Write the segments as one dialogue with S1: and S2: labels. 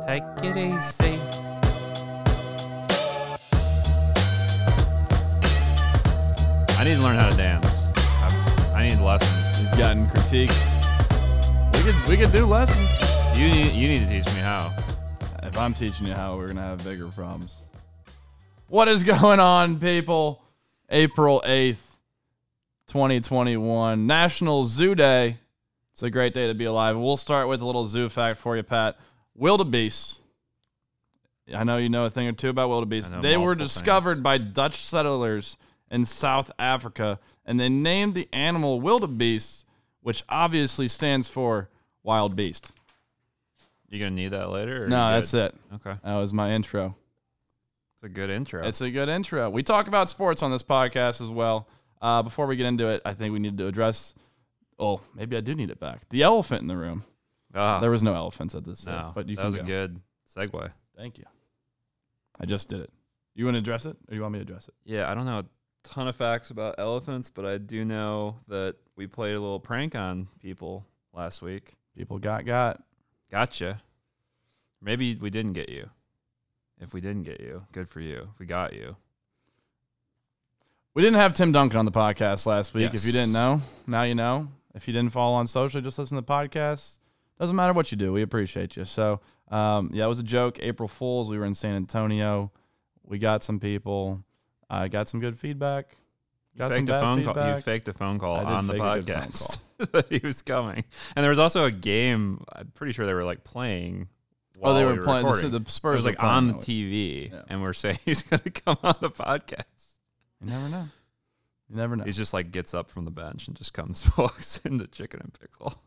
S1: Take it easy. I need to learn how to dance. I need lessons.
S2: You've gotten critiqued. We could do lessons.
S1: You need to teach me how.
S2: If I'm teaching you how, we're gonna have bigger problems. What is going on, people? April 8th, 2021, National Zoo Day. It's a great day to be alive. We'll start with a little zoo fact for you, Pat. Wildebeest. I know you know a thing or two about wildebeest. They were discovered by Dutch settlers in South Africa, and they named the animal wildebeest, which obviously stands for wild beast.
S1: You gonna need that later?
S2: No, that's it.
S1: Okay.
S2: That was my intro.
S1: It's a good intro.
S2: It's a good intro. We talk about sports on this podcast as well. Before we get into it, I think we need to address, maybe I do need it back, the elephant in the room. There was no elephants at this.
S1: No,
S2: but
S1: that was a good segue.
S2: Thank you. I just did it. You want to address it, or you want me to address it?
S1: Yeah, I don't know a ton of facts about elephants, but I do know that we played a little prank on people last week.
S2: People got.
S1: Gotcha. Maybe we didn't get you. If we didn't get you, good for you. If we got you.
S2: We didn't have Tim Duncan on the podcast last week.
S1: Yes.
S2: If you didn't know, now you know. If you didn't follow on social, just listen to the podcast. Doesn't matter what you do. We appreciate you. So, it was a joke. April Fools. We were in San Antonio. We got some people. I got some good feedback.
S1: You faked a phone call on the podcast that he was coming. And there was also a game. I'm pretty sure they were like playing.
S2: They were playing. The Spurs
S1: it was like on the TV, and we're saying he's going to come on the podcast.
S2: You never know. You never know.
S1: He just like gets up from the bench and just walks into chicken and pickle.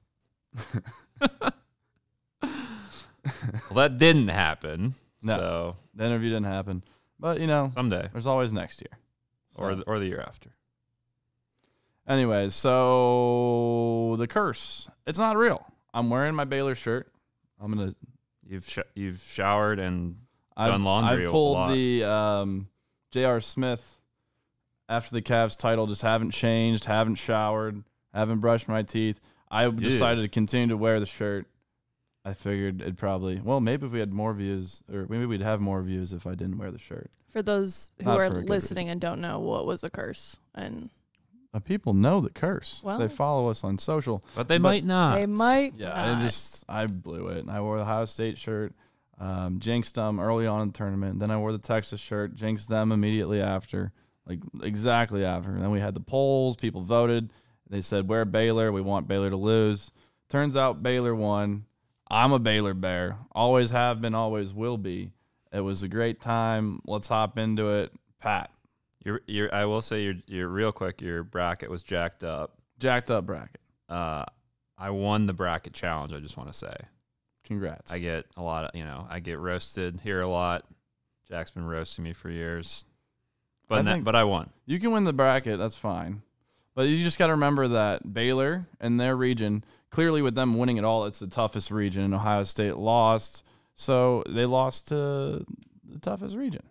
S1: Well, that didn't happen.
S2: No,
S1: so
S2: the interview didn't happen. But,
S1: someday.
S2: There's always next year.
S1: So. Or the year after.
S2: Anyways, so the curse. It's not real. I'm wearing my Baylor shirt. I'm going to...
S1: You've showered and done laundry a lot.
S2: I pulled the J.R. Smith after the Cavs title. Just haven't changed, haven't showered, haven't brushed my teeth. I decided to continue to wear the shirt. I figured it'd probably, maybe if we had more views, or maybe we'd have more views if I didn't wear the shirt.
S3: For those who are listening and don't know, what was the curse? And
S2: people know the curse. Well, they follow us on social.
S1: But they might not.
S3: They might
S2: I blew it. And I wore the Ohio State shirt, jinxed them early on in the tournament. Then I wore the Texas shirt, jinxed them immediately after, like exactly after. And then we had the polls. People voted. They said, wear Baylor. We want Baylor to lose. Turns out Baylor won. I'm a Baylor Bear. Always have been, always will be. It was a great time. Let's hop into it. Pat.
S1: I will say you're real quick. Your bracket was jacked up.
S2: Jacked up bracket.
S1: I won the bracket challenge. I just want to say,
S2: congrats.
S1: I get a lot of I get roasted here a lot. Jack's been roasting me for years, but I won.
S2: You can win the bracket. That's fine, but you just got to remember that Baylor and their region. Clearly, with them winning it all, it's the toughest region. And Ohio State lost, so they lost to the toughest region.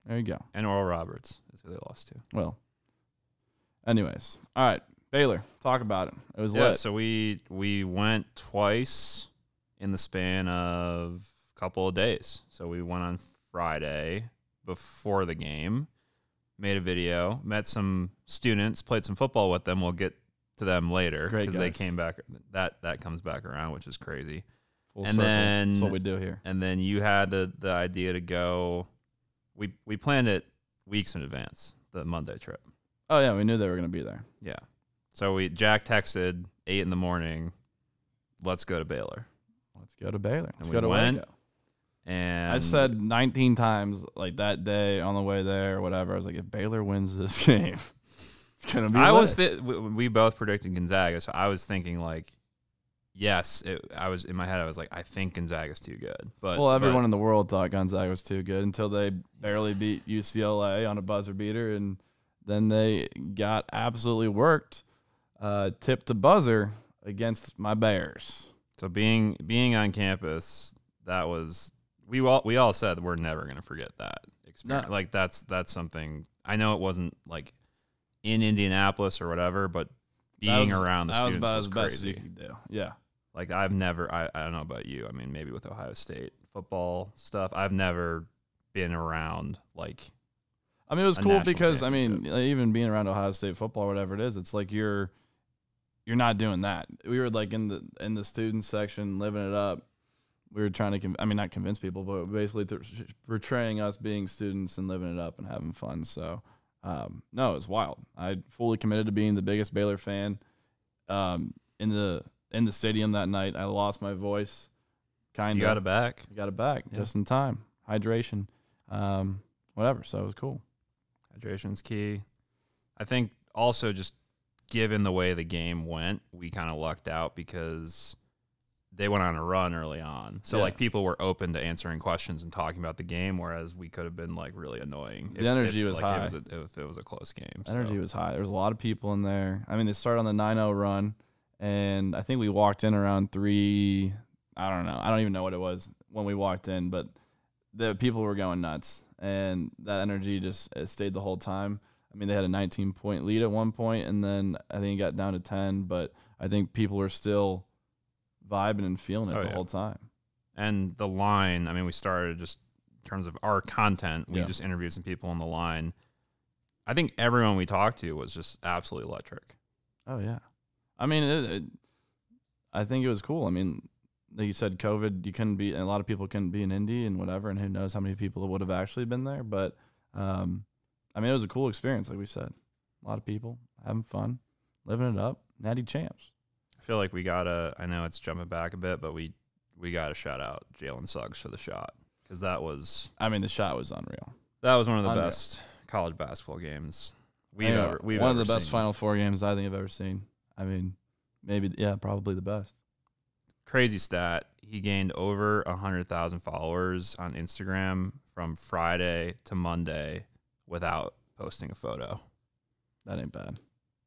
S2: There you go.
S1: And Oral Roberts is who they lost to.
S2: Well, anyways. All right. Baylor, talk about it. It was lit.
S1: So we went twice in the span of a couple of days. So we went on Friday before the game, made a video, met some students, played some football with them. We'll get to them later because they came back. That comes back around, which is crazy.
S2: Full circle. Then that's what we do here.
S1: And then you had the idea to go. We planned it weeks in advance, the Monday trip.
S2: Oh, yeah, we knew they were going to be there.
S1: Yeah. So Jack texted 8 in the morning, let's go to Baylor.
S2: Let's go to Baylor.
S1: Let's go to Waco. And
S2: I said 19 times, like that day on the way there or whatever, I was like, if Baylor wins this game, it's going to be
S1: we both predicted Gonzaga, so I was thinking like, yes, I was in my head. I was like, I think Gonzaga's too good. But
S2: everyone in the world thought Gonzaga was too good until they barely beat UCLA on a buzzer beater, and then they got absolutely worked, tip to buzzer against my Bears.
S1: So being on campus, that was we all said we're never going to forget that experience. No. Like that's something. I know it wasn't like in Indianapolis or whatever, but being around the students was crazy.
S2: Best you could do. Yeah.
S1: Like I don't know about you. I mean, maybe with Ohio State football stuff, I've never been around like.
S2: I mean, it was cool because I mean, even being around Ohio State football, or whatever it is, it's like you're not doing that. We were like in the student section, living it up. We were trying to, not convince people, but basically portraying us being students and living it up and having fun. So, no, it was wild. I fully committed to being the biggest Baylor fan. In the stadium that night, I lost my voice. Kind of.
S1: You got it back.
S2: Got it back just in time. Hydration, whatever. So it was cool.
S1: Hydration's key. I think also just given the way the game went, we kind of lucked out because they went on a run early on. So like people were open to answering questions and talking about the game, whereas we could have been like really annoying.
S2: The energy was high.
S1: If it was a close game.
S2: Energy was high. There was a lot of people in there. I mean, they started on the 9-0 run, and I think we walked in around 3. I don't know. I don't even know what it was when we walked in, but the people were going nuts, and that energy just stayed the whole time. I mean, they had a 19-point lead at one point, and then I think it got down to 10, but I think people were still vibing and feeling it the whole time.
S1: And the line, I mean, we started just in terms of our content, we just interviewed some people on the line. I think everyone we talked to was just absolutely electric.
S2: Oh, yeah. I mean, I think it was cool. I mean, like you said, COVID, you couldn't be, and a lot of people couldn't be in Indy and whatever, and who knows how many people would have actually been there. But, I mean, it was a cool experience, like we said. A lot of people having fun, living it up, natty champs.
S1: I feel like we gotta. I know it's jumping back a bit, but we gotta shout out Jalen Suggs for the shot because that was. I
S2: mean, the shot was unreal.
S1: That was one of the best college basketball games we've ever
S2: one of the best Final Four games I think I've ever seen. I mean, probably the best.
S1: Crazy stat: he gained over 100,000 followers on Instagram from Friday to Monday without posting a photo.
S2: That ain't bad.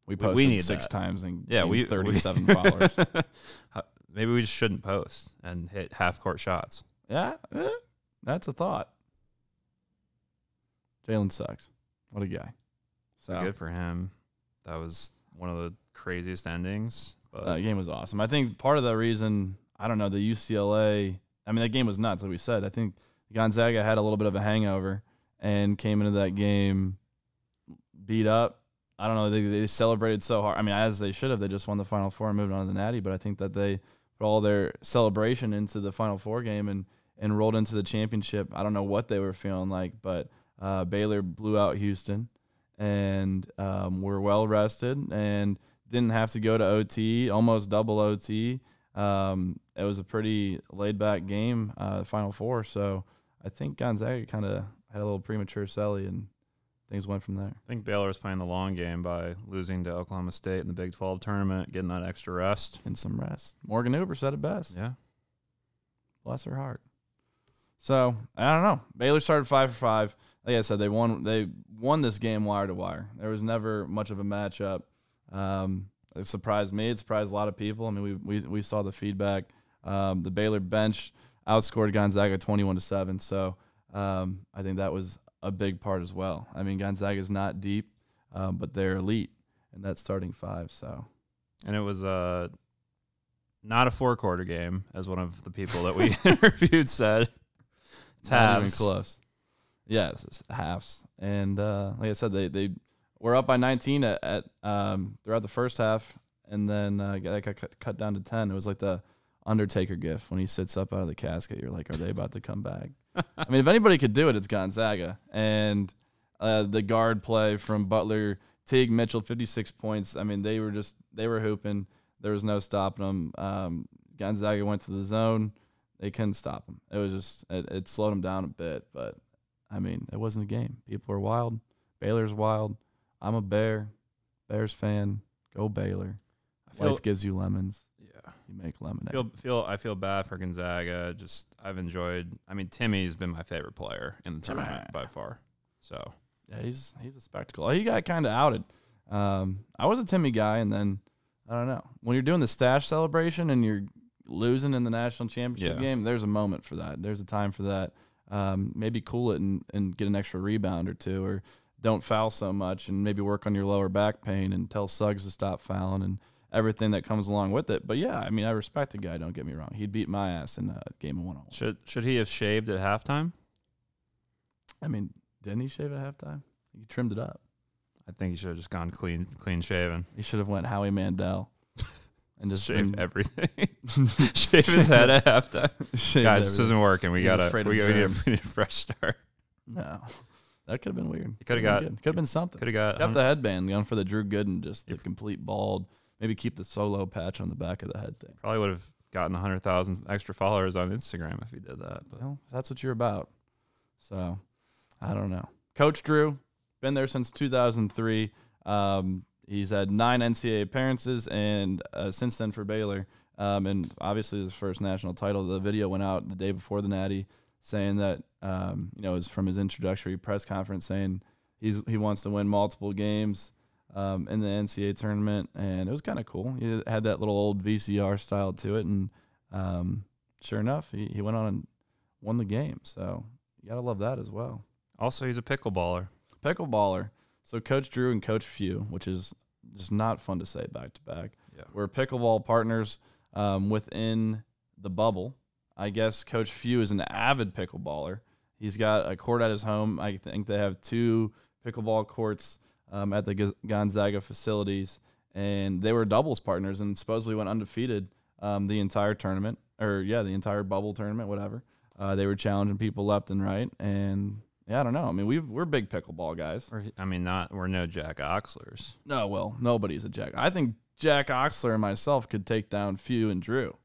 S2: We posted
S1: need
S2: 6 times and
S1: 37
S2: followers.
S1: Maybe we just shouldn't post and hit half-court shots.
S2: Yeah, that's a thought. Jalen Suggs. What a guy.
S1: So good for him. That was one of the craziest endings. But
S2: that game was awesome. I think part of the reason, I don't know, the UCLA, I mean, that game was nuts, like we said. I think Gonzaga had a little bit of a hangover and came into that game beat up. I don't know. They celebrated so hard. I mean, as they should have. They just won the Final Four and moved on to the Natty. But I think that they put all their celebration into the Final Four game and rolled into the championship. I don't know what they were feeling like, but Baylor blew out Houston and were well rested and didn't have to go to OT, almost double OT. It was a pretty laid-back game, Final Four. So I think Gonzaga kind of had a little premature celly and things went from there.
S1: I think Baylor was playing the long game by losing to Oklahoma State in the Big 12 tournament, getting that extra rest.
S2: And some rest. Morgan Huber said it best.
S1: Yeah.
S2: Bless her heart. So, I don't know. Baylor started 5 for 5. Like I said, they won this game wire to wire. There was never much of a matchup. It surprised me. It surprised a lot of people. I mean, we saw the feedback. The Baylor bench outscored Gonzaga 21-7. So, I think that was a big part as well. I mean, Gonzaga is not deep, but they're elite, and that's starting 5. So,
S1: and it was not a 4-quarter game, as one of the people that we interviewed said. It's
S2: not
S1: halves.
S2: Even close. Yes, it's halves. And like I said, they were up by 19 at throughout the first half, and then got cut down to 10. It was like the Undertaker gif when he sits up out of the casket. You're like, are they about to come back? I mean, if anybody could do it, it's Gonzaga. And the guard play from Butler, Teague, Mitchell, 56 points. I mean, they were hooping. There was no stopping them. Gonzaga went to the zone. They couldn't stop them. It was just, it slowed them down a bit. But, I mean, it wasn't a game. People are wild. Baylor's wild. I'm a Bears fan. Go Baylor. Life gives you lemons. You make lemonade.
S1: I feel bad for Gonzaga. Just I've enjoyed. I mean, Timmy's been my favorite player in the tournament by far. So
S2: yeah, he's a spectacle. He got kind of outed. I was a Timmy guy, and then I don't know, when you're doing the stash celebration and you're losing in the national championship game, there's a moment for that. There's a time for that. Maybe cool it and get an extra rebound or two, or don't foul so much, and maybe work on your lower back pain and tell Suggs to stop fouling everything that comes along with it. But yeah, I mean, I respect the guy. Don't get me wrong. He'd beat my ass in a game of 1-on-1.
S1: Should he have shaved at halftime?
S2: I mean, didn't he shave at halftime? He trimmed it up.
S1: I think he should have just gone clean shaven.
S2: He should have went Howie Mandel and just
S1: shave everything. Shave his head at halftime. Guys,
S2: everything.
S1: This isn't working. We need a fresh start.
S2: No, that could have been weird.
S1: Could have
S2: been something.
S1: Could have
S2: got the headband going for the Drew Gooden, just the complete bald. Maybe keep the solo patch on the back of the head thing.
S1: Probably would have gotten 100,000 extra followers on Instagram if he did that. But
S2: well, that's what you're about. So, I don't know. Coach Drew, been there since 2003. He's had 9 NCAA appearances, and since then for Baylor. And obviously his first national title. The video went out the day before the Natty, saying that it was from his introductory press conference, saying he wants to win multiple games in the NCAA tournament, and it was kind of cool. He had that little old VCR style to it, and sure enough, he went on and won the game. So you gotta love that as well.
S1: Also, he's a pickleballer.
S2: So Coach Drew and Coach Few, which is just not fun to say back to back.
S1: Yeah.
S2: We're pickleball partners within the bubble. I guess Coach Few is an avid pickleballer. He's got a court at his home. I think they have 2 pickleball courts at the Gonzaga facilities, and they were doubles partners and supposedly went undefeated the entire tournament, the entire bubble tournament, whatever. They were challenging people left and right, and yeah, I don't know. I mean, we're big pickleball guys.
S1: We're no Jack Oxlers.
S2: No, well, nobody's a Jack. I think Jack Oxler and myself could take down Few and Drew.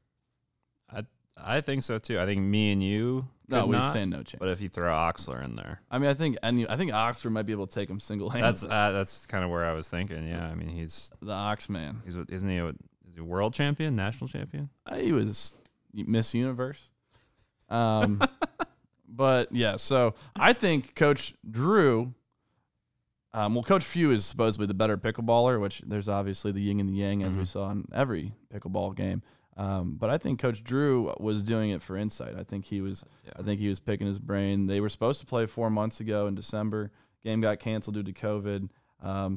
S1: I think so too. I think me and you.
S2: We stand no chance.
S1: But if you throw Oxler in there,
S2: I mean, I think Oxler might be able to take him single-handedly.
S1: That's kind of where I was thinking. Yeah, I mean, he's
S2: the Ox man.
S1: Isn't he? Is he world champion, national champion?
S2: He was Miss Universe. But yeah, so I think Coach Drew. Coach Few is supposedly the better pickleballer, which there's obviously the yin and the yang as we saw in every pickleball game. But I think Coach Drew was doing it for insight. I think he was picking his brain. They were supposed to play 4 months ago in December. Game got canceled due to COVID.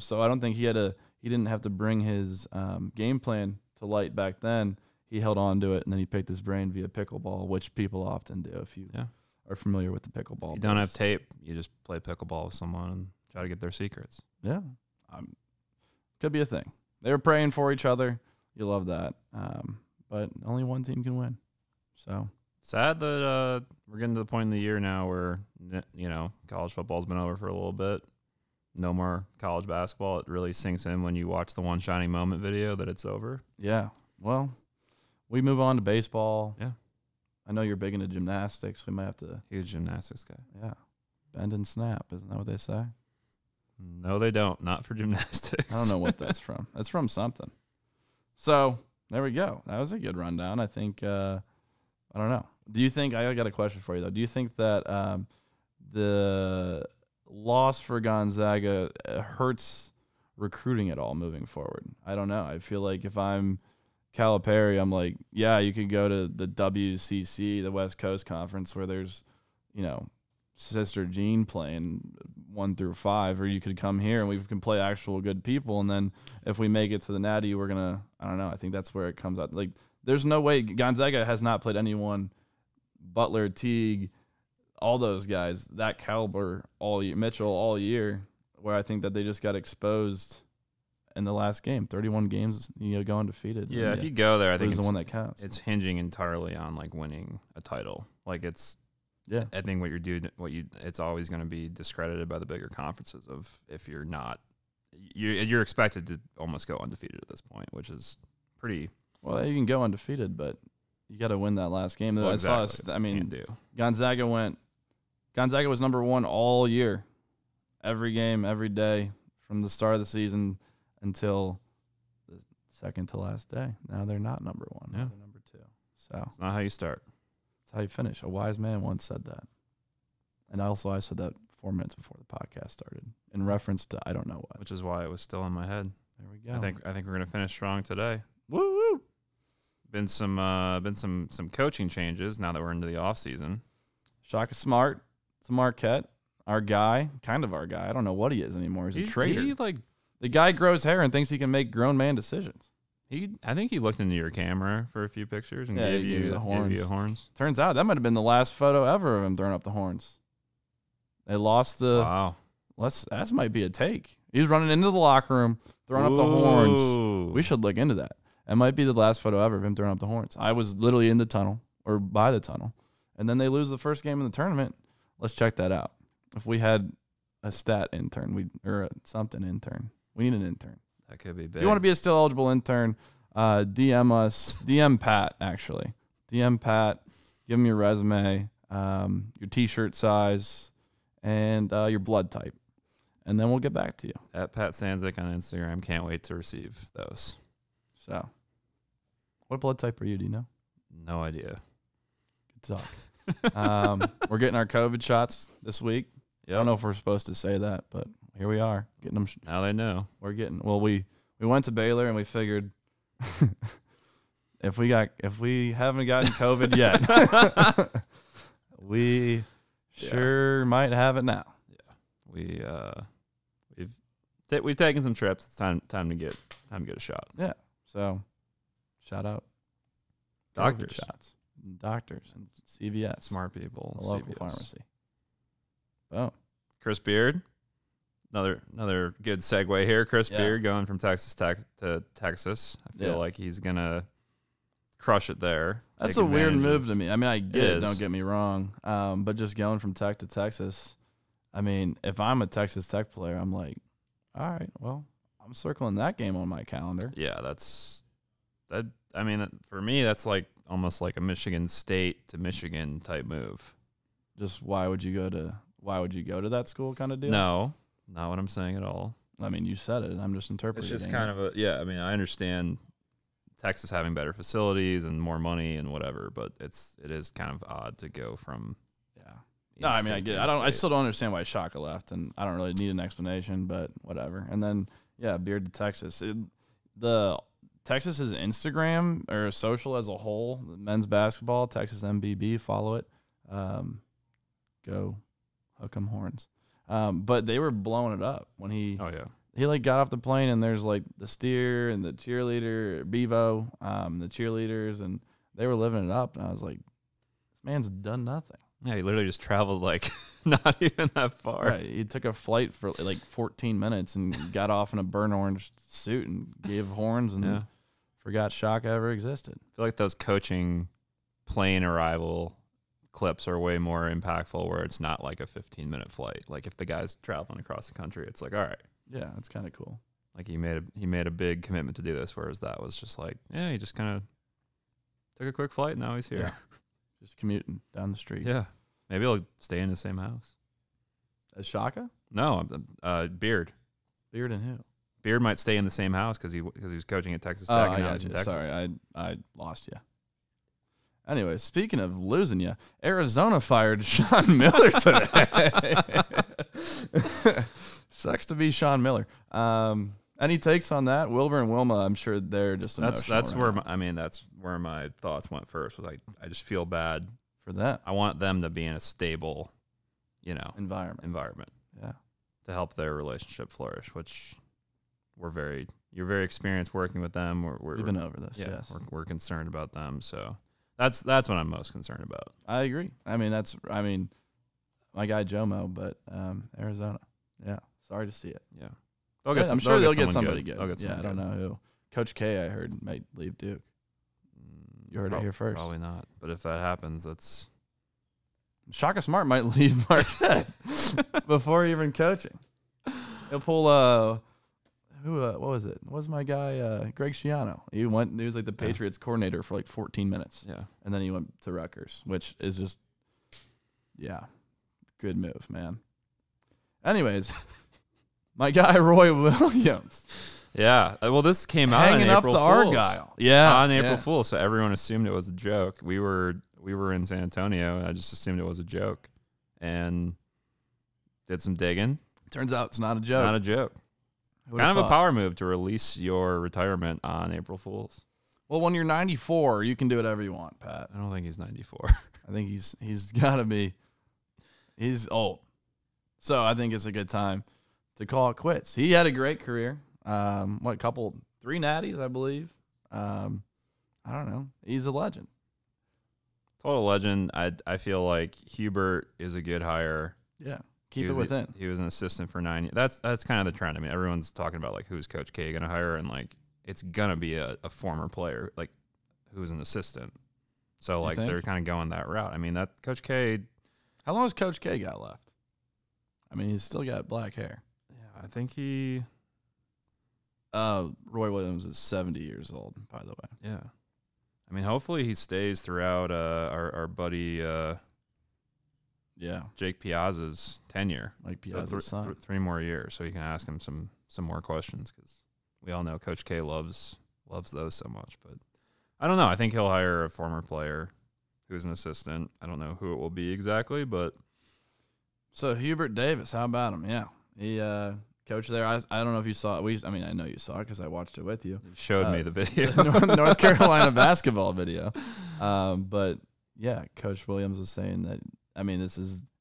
S2: So I don't think he didn't have to bring his game plan to light back then. He held on to it, and then he picked his brain via pickleball, which people often do if you are familiar with the pickleball.
S1: If you don't have tape, you just play pickleball with someone and try to get their secrets.
S2: Yeah. Could be a thing. They were praying for each other. You love that. But only one team can win. So
S1: sad that we're getting to the point in the year now where college football's been over for a little bit. No more college basketball. It really sinks in when you watch the One Shining Moment video that it's over.
S2: Yeah. Well, we move on to baseball.
S1: Yeah.
S2: I know you're big into gymnastics. We might have to.
S1: Huge gymnastics guy.
S2: Yeah. Bend and snap. Isn't that what they say?
S1: No, they don't. Not for gymnastics.
S2: I don't know what that's from. That's from something. So there we go. That was a good rundown. I think, I don't know. Do you think, I got a question for you, though. Do you think that the loss for Gonzaga hurts recruiting at all moving forward? I don't know. I feel like if I'm Calipari, I'm like, yeah, you could go to the WCC, the West Coast Conference, where there's, Sister Jean playing 1 through 5, or you could come here and we can play actual good people. And then if we make it to the Natty, we're going to, I don't know. I think that's where it comes out. Like, there's no way Gonzaga has not played anyone, Butler, Teague, all those guys, that caliber all year, Mitchell all year, where I think that they just got exposed in the last game. 31 games, go undefeated.
S1: Yeah, if you go there, I think
S2: it's the one that counts.
S1: It's hinging entirely on like winning a title. Like
S2: yeah,
S1: I think it's always going to be discredited by the bigger conferences of if you're not, you're expected to almost go undefeated at this point, which is pretty.
S2: Well, you can go undefeated, but you got to win that last game.
S1: Well, exactly.
S2: Gonzaga was number 1 all year, every game, every day, from the start of the season until the second to last day. Now they're not number 1.
S1: Yeah.
S2: They're number 2. So
S1: it's not how you start.
S2: How you finish. A wise man once said that. And also I said that 4 minutes before the podcast started in reference to I don't know what.
S1: Which is why it was still in my head.
S2: There we go.
S1: I think we're gonna finish strong today.
S2: Woo woo.
S1: Been some coaching changes now that we're into the off season.
S2: Shaka Smart to Marquette. Our guy. Kind of our guy. I don't know what he is anymore. He's a traitor.
S1: The
S2: guy grows hair and thinks he can make grown man decisions.
S1: I think he looked into your camera for a few pictures and gave you the horns.
S2: Turns out that might have been the last photo ever of him throwing up the horns. They lost the.
S1: Wow.
S2: That might be a take. He's running into the locker room, throwing up the horns. We should look into that. That might be the last photo ever of him throwing up the horns. I was literally in the tunnel or by the tunnel, and then they lose the first game in the tournament. Let's check that out. If we had a stat intern, something intern. We need an intern.
S1: That could be big.
S2: If you want to be a still eligible intern, DM us. DM Pat, actually. DM Pat. Give him your resume, your T-shirt size, and your blood type. And then we'll get back to you.
S1: At Pat Sanzik on Instagram. Can't wait to receive those.
S2: So, what blood type are you? Do you know?
S1: No idea.
S2: Good talk. We're getting our COVID shots this week. Yep. I don't know if we're supposed to say that, but here we are getting them.
S1: Now they know.
S2: We went to Baylor and we figured if we haven't gotten COVID yet, we sure might have it now.
S1: Yeah, we've taken some trips. It's time to get a shot.
S2: Yeah. So, shout out
S1: doctors
S2: and CVS,
S1: smart people,
S2: the local
S1: CVS.
S2: Pharmacy. Oh,
S1: Chris Beard, another good segue here. Chris Beard going from Texas Tech to Texas. I feel like he's gonna crush it there.
S2: That's a weird move to me. I mean, I get it. Don't get me wrong. But just going from Tech to Texas, I mean, if I'm a Texas Tech player, I'm like, all right, well, I'm circling that game on my calendar.
S1: Yeah, that. I mean, for me, that's like almost like a Michigan State to Michigan type move.
S2: Just why would you go to that school kind of deal?
S1: No, not what I'm saying at all.
S2: I mean, you said it. I'm just interpreting.
S1: It's just kind of I mean, I understand Texas having better facilities and more money and whatever, but it is kind of odd to go from.
S2: No, I mean, I get it. I still don't understand why Shaka left, and I don't really need an explanation, but whatever. And then, Beard to Texas. Texas's Instagram or social as a whole, men's basketball, Texas MBB, follow it. Go hook 'em horns. But they were blowing it up when he like got off the plane, and there's like the steer and the cheerleader, Bevo, the cheerleaders, and they were living it up. And I was like, this man's done nothing.
S1: Yeah, he literally just traveled like not even that far.
S2: Right. He took a flight for like 14 minutes and got off in a burnt orange suit and gave horns and forgot Shaka ever existed.
S1: I feel like those coaching plane arrival clips are way more impactful where it's not like a 15-minute flight. Like if the guy's traveling across the country, it's like, all right.
S2: Yeah, that's kind of cool.
S1: Like he made a big commitment to do this, whereas that was just like, he just kind of took a quick flight and now he's here.
S2: Yeah. Just commuting down the street.
S1: Yeah. Maybe he'll stay in the same house.
S2: As Shaka?
S1: No, Beard.
S2: Beard and who?
S1: Beard might stay in the same house because he was coaching at Texas Tech.
S2: I got you. Sorry, I lost you. Anyway, speaking of losing you, Arizona fired Sean Miller today. Sucks to be Sean Miller. Any takes on that? Wilbur and Wilma, I'm sure they're just emotional.
S1: That's where my thoughts went first. Was I just feel bad
S2: for that.
S1: I want them to be in a stable,
S2: environment. Yeah,
S1: to help their relationship flourish. Which you're very experienced working with them.
S2: We've been over this.
S1: Yeah, yes. We're concerned about them. So that's what I'm most concerned about.
S2: I agree. I mean, my guy Jomo, but Arizona. Yeah, sorry to see it.
S1: Yeah.
S2: I'm sure they'll get somebody good.
S1: I
S2: don't know who. Coach K, I heard, might leave Duke. You heard it here first.
S1: Probably not. But if that happens, that's...
S2: Shaka Smart might leave Marquette before even coaching. He'll pull, what was it? What was my guy, Greg Schiano? He was like the Patriots coordinator for like 14 minutes.
S1: Yeah.
S2: And then he went to Rutgers, which is just, good move, man. Anyways... My guy Roy Williams.
S1: Yeah. Well, this came out on April Fool's.
S2: Argyle. Yeah.
S1: On April Fool's, so everyone assumed it was a joke. We were in San Antonio, and I just assumed it was a joke. And did some digging.
S2: Turns out it's not a joke.
S1: Not a joke. Kind of a power move to release your retirement on April Fool's.
S2: Well, when you're 94, you can do whatever you want, Pat.
S1: I don't think he's 94.
S2: I think he's got to be. He's old. So I think it's a good time to call it quits. He had a great career. 3 natties, I believe. I don't know. He's a legend.
S1: Total legend. I feel like Hubert is a good hire.
S2: Yeah. Keep it within.
S1: He was an assistant for 9 years. That's kind of the trend. I mean, everyone's talking about like who's Coach K going to hire, and like it's gonna be a former player like who's an assistant. So like they're kind of going that route. I mean, that Coach K.
S2: How long has Coach K got left? I mean, he's still got black hair.
S1: Yeah, I think he.
S2: Roy Williams is 70 years old, by the way.
S1: Yeah, I mean, hopefully he stays throughout our buddy. Jake Piazza's tenure.
S2: Like Piazza's son.
S1: 3 more years, so you can ask him some more questions, because we all know Coach K loves those so much. But I don't know. I think he'll hire a former player who's an assistant. I don't know who it will be exactly, but
S2: so Hubert Davis, how about him? Yeah, he coached there. I don't know if you saw it. I know you saw it because I watched it with you.
S1: You showed me the video,
S2: North Carolina basketball video. But yeah, Coach Williams was saying that. I mean,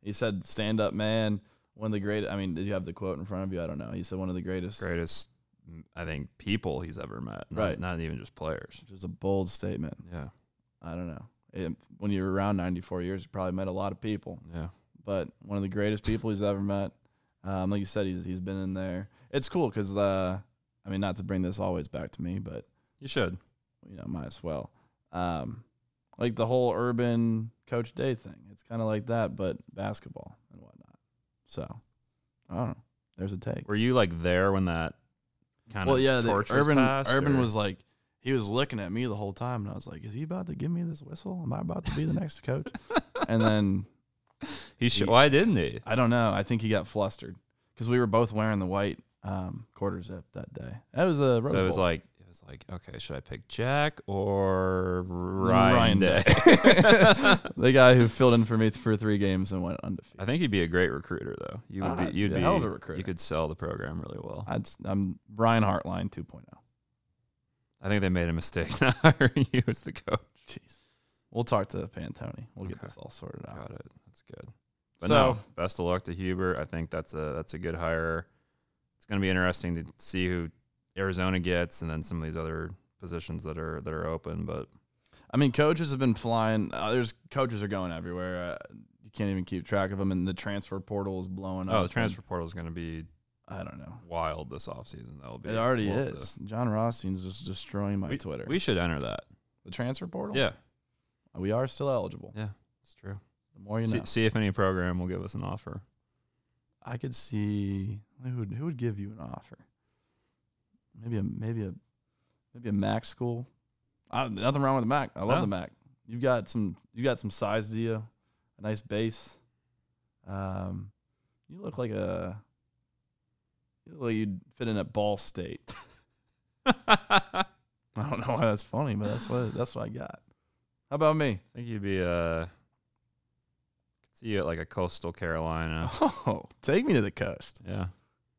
S2: he said, stand up man, one of the great. I mean, did you have the quote in front of you? I don't know. He said one of the greatest,
S1: I think, people he's ever met.
S2: Right.
S1: Not even just players.
S2: Which is a bold statement.
S1: Yeah.
S2: I don't know. When you were around 94 years, you probably met a lot of people.
S1: Yeah.
S2: But one of the greatest people he's ever met. Like you said, he's been in there. It's cool because, I mean, not to bring this always back to me, but.
S1: You should.
S2: Might as well. Like the whole urban Coach Day thing. It's kind of like that, but basketball and whatnot. So, I don't know. There's a take.
S1: Were you like there when that kind of torch was passed?
S2: Urban was like, he was looking at me the whole time, and I was like, is he about to give me this whistle? Am I about to be the next coach? And then
S1: why didn't he?
S2: I don't know. I think he got flustered because we were both wearing the white quarter zip that day. That was a Rose Bowl.
S1: It was like, okay, should I pick Jack or Ryan Day?
S2: The guy who filled in for me for 3 games and went undefeated.
S1: I think he'd be a great recruiter, though. You'd be a
S2: hell of a recruiter.
S1: You could sell the program really well.
S2: I'm Brian Hartline 2.0.
S1: I think they made a mistake not hiring you as the coach.
S2: Jeez. We'll talk to Pantone. We'll get this all sorted out.
S1: Got it. That's good. But no, best of luck to Hubert. I think that's a good hire. It's going to be interesting to see who Arizona gets, and then some of these other positions that are open. But
S2: I mean, coaches have been flying. Coaches are going everywhere. You can't even keep track of them, and the transfer portal is blowing up.
S1: Oh, the transfer portal is going to be,
S2: I don't know,
S1: wild this offseason. That'll be.
S2: It already is. John Rothstein's just destroying my Twitter.
S1: We should enter that.
S2: The transfer portal.
S1: Yeah,
S2: we are still eligible.
S1: Yeah, it's true.
S2: The more you know.
S1: See if any program will give us an offer.
S2: I could see who would give you an offer. Maybe a MAC school. Nothing wrong with the MAC. I love the MAC. You got some size to you, a nice base. You look like you'd fit in at Ball State. I don't know why that's funny, but that's what I got. How about me?
S1: I think you'd be could see you at like a Coastal Carolina.
S2: Oh, take me to the coast.
S1: Yeah.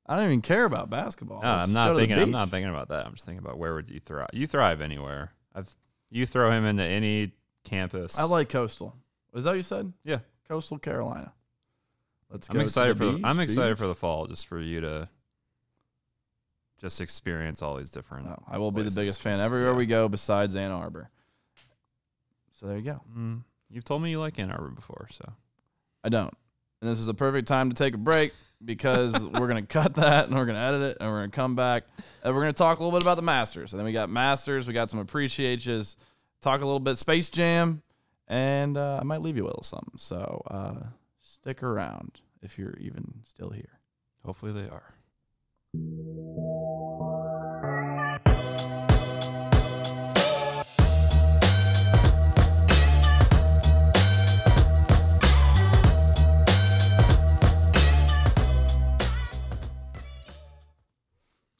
S2: I don't even care about basketball.
S1: No, I'm not thinking about that. I'm just thinking about where would you thrive. You thrive anywhere. You throw him into any campus.
S2: I like Coastal. Was that what you said?
S1: Yeah.
S2: Coastal Carolina.
S1: I'm excited for the fall, just for you to just experience all these different.
S2: No, I will be the biggest fan everywhere we go besides Ann Arbor. So there you go.
S1: You've told me you like Ann Arbor before, so
S2: I don't. And this is a perfect time to take a break because we're going to cut that and we're going to edit it and we're going to come back and we're going to talk a little bit about the Masters. And then we got Masters, we got some appreciations, talk a little bit Space Jam, and I might leave you with a little something. So stick around if you're even still here.
S1: Hopefully they are.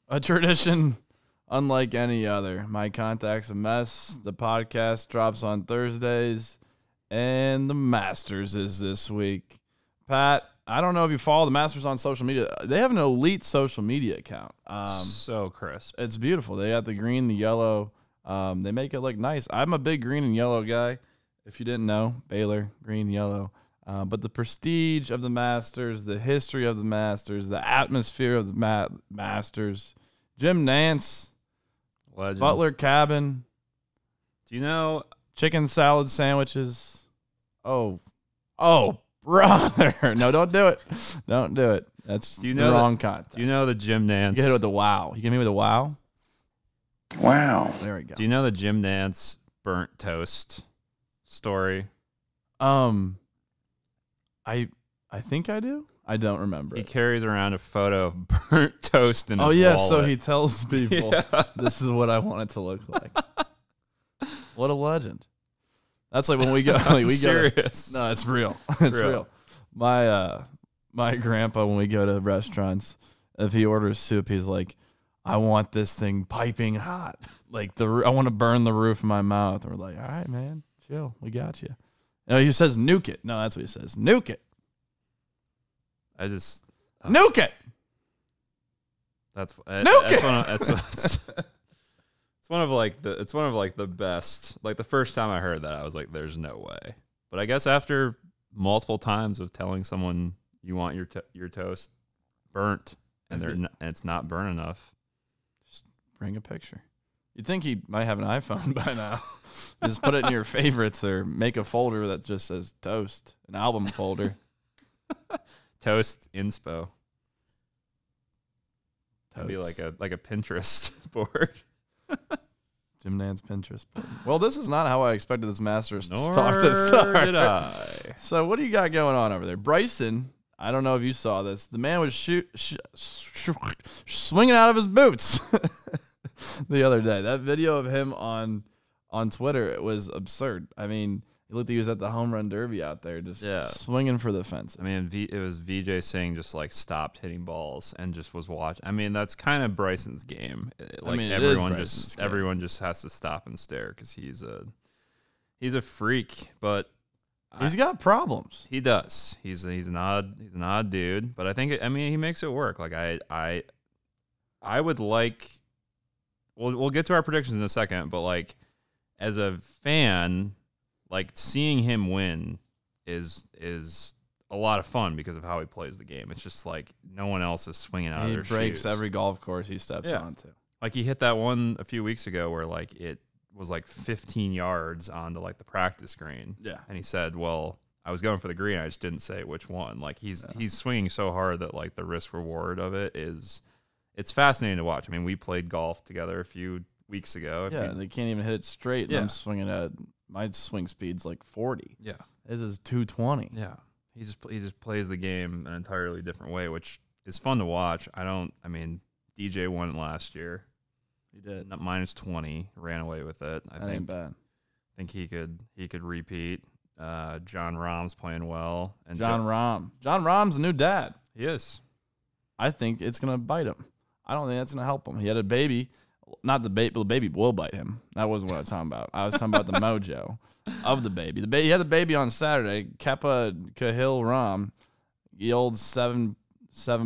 S2: A tradition unlike any other. My Contact's a Mess. The podcast drops on Thursdays, and the Masters is this week. Pat, I don't know if you follow the Masters on social media. They have an elite social media account.
S1: So crisp.
S2: It's beautiful. They got the green, the yellow. They make it look nice. I'm a big green and yellow guy. If you didn't know, Baylor, green, yellow. But the prestige of the Masters, the history of the Masters, the atmosphere of the Masters, Jim Nance,
S1: Legend.
S2: Butler Cabin.
S1: Do you know
S2: chicken salad sandwiches? Oh, brother! No, don't do it. Don't do it. That's the wrong content.
S1: Do you know the Jim Nance?
S2: You hit it with the wow. You get me with the wow.
S4: Wow.
S2: There we go.
S1: Do you know the Jim Nance burnt toast story?
S2: I think I do. I don't remember.
S1: He carries around a photo of burnt toast in his
S2: wallet.
S1: So
S2: he tells people, this is what I want it to look like. What a legend. That's like when we go. Like,
S1: serious.
S2: No, it's real. It's real. My grandpa, when we go to restaurants, if he orders soup, he's like, I want this thing piping hot. Like I want to burn the roof of my mouth. And we're like, all right, man, chill. We got you. No, he says nuke it. No, that's what he says. Nuke it. Nuke it.
S1: That's one of the best. Like the first time I heard that, I was like, "There's no way." But I guess after multiple times of telling someone you want your toast burnt and it's not burnt enough,
S2: just bring a picture. You'd think he might have an iPhone by now. Just put it in your favorites or make a folder that just says toast, an album folder.
S1: Toast inspo. That'd be like a Pinterest board.
S2: Jim Nance Pinterest board. Well, this is not how I expected this Masters
S1: Nor
S2: talk to start.
S1: Did I.
S2: So what do you got going on over there? Bryson, I don't know if you saw this. The man was swinging out of his boots the other day. That video of him on Twitter, it was absurd. I mean, he looked like he was at the home run derby out there, just swinging for the fences.
S1: I mean, it was VJ Singh just like stopped hitting balls and just was watching. I mean, that's kind of Bryson's game. Like everyone just has to stop and stare because he's a freak, but
S2: he's got problems.
S1: He does. He's an odd dude, but I think he makes it work. Like I would like. We'll get to our predictions in a second, but like as a fan. Like seeing him win is a lot of fun because of how he plays the game. It's just like no one else is swinging out of their shoes.
S2: He breaks every golf course he steps onto.
S1: Like he hit that one a few weeks ago where like it was like 15 yards onto like the practice green.
S2: Yeah,
S1: and he said, "Well, I was going for the green. I just didn't say which one." Like he's swinging so hard that like the risk reward of it's fascinating to watch. I mean, we played golf together a few weeks ago.
S2: They can't even hit it straight. Yeah, I'm swinging at. My swing speed's like 40.
S1: Yeah.
S2: This is 220.
S1: Yeah. He just plays the game an entirely different way, which is fun to watch. DJ won it last year.
S2: He did.
S1: Minus 20, ran away with it.
S2: Ain't bad.
S1: I think he could repeat. John Rahm's playing well. And
S2: John Rahm's a new dad.
S1: He is.
S2: I think it's going to bite him. I don't think that's going to help him. He had a baby. Not the baby, the baby will bite him. That wasn't what I was talking about. I was talking about the mojo of the baby. He had the baby on Saturday. Kepa Kahil Ram, the old 7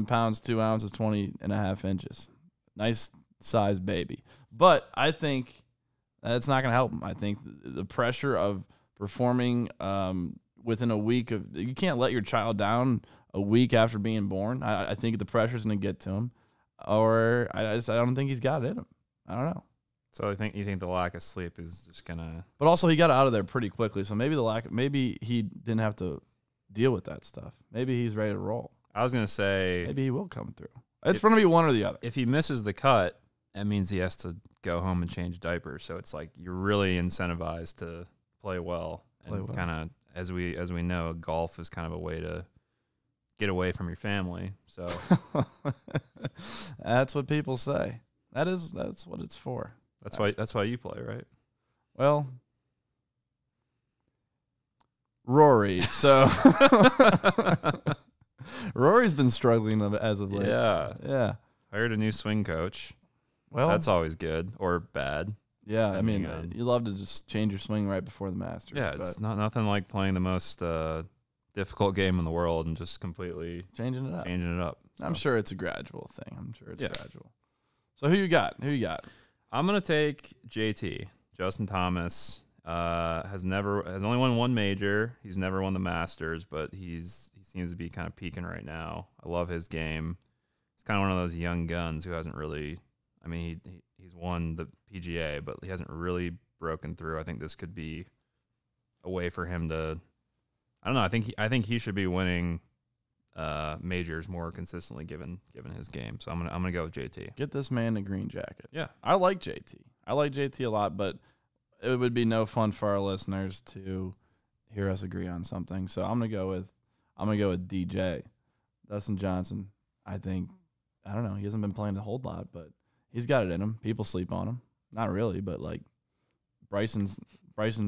S2: pounds, 2 ounces, 20.5 inches. Nice size baby. But I think that's not going to help him. I think the pressure of performing within a week of, you can't let your child down a week after being born. I think the pressure's going to get to him. Or I don't think he's got it in him. I don't know.
S1: So you think the lack of sleep is just gonna?
S2: But also he got out of there pretty quickly. So maybe he didn't have to deal with that stuff. Maybe he's ready to roll.
S1: I was gonna say
S2: maybe he will come through. It's going to be one or the other.
S1: If he misses the cut, that means he has to go home and change diapers. So it's like you're really incentivized to play well. And kind of as we know, golf is kind of a way to get away from your family. So
S2: that's what people say. That's what it's for.
S1: That's why you play, right?
S2: Well, Rory. So Rory's been struggling as of late.
S1: Yeah. Hired a new swing coach.
S2: Well,
S1: that's always good or bad.
S2: Yeah, I mean, you love to just change your swing right before the Masters.
S1: Yeah, it's nothing like playing the most difficult game in the world and just completely
S2: changing it up.
S1: So.
S2: I'm sure it's a gradual thing. Gradual. So who you got?
S1: I'm gonna take JT. Justin Thomas has only won one major. He's never won the Masters, but he seems to be kind of peaking right now. I love his game. He's kind of one of those young guns who hasn't really. I mean, he's won the PGA, but he hasn't really broken through. I think this could be a way for him to. I don't know. I think he should be winning majors more consistently given his game. So I'm gonna go with JT.
S2: Get this man a green jacket.
S1: Yeah,
S2: I like JT. I like JT a lot, but it would be no fun for our listeners to hear us agree on something. So I'm gonna go with DJ. Dustin Johnson. I don't know. He hasn't been playing a whole lot, but he's got it in him. People sleep on him. Not really, but like Bryson.